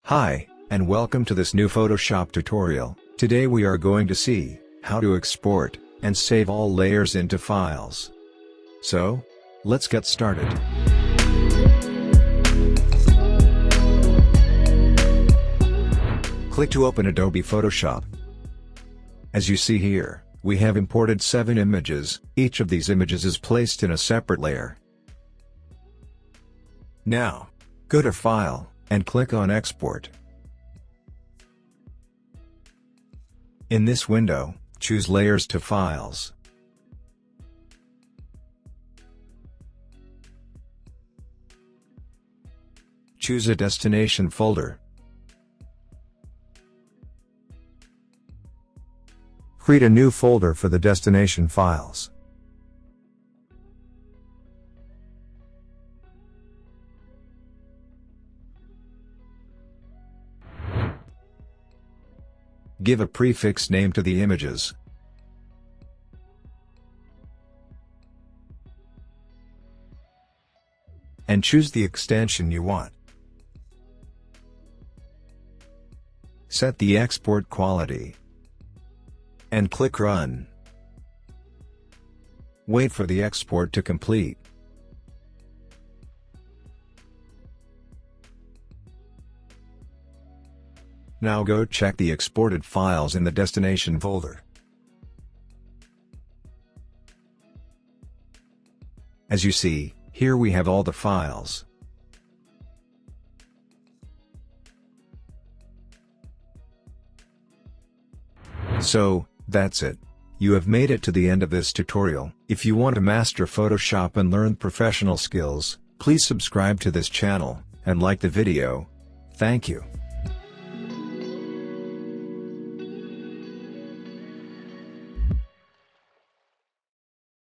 Hi, and welcome to this new Photoshop tutorial. Today we are going to see how to export and save all layers into files. So, let's get started. Click to open Adobe Photoshop. As you see here, we have imported 7 images. Each of these images is placed in a separate layer. Now, go to File, and click on Export. In this window, choose Layers to Files. Choose a destination folder. Create a new folder for the destination files. Give a prefix name to the images. And choose the extension you want. Set the export quality. And click Run. Wait for the export to complete. Now go check the exported files in the destination folder. As you see, here we have all the files. So, that's it. You have made it to the end of this tutorial. If you want to master Photoshop and learn professional skills, please subscribe to this channel, and like the video. Thank you.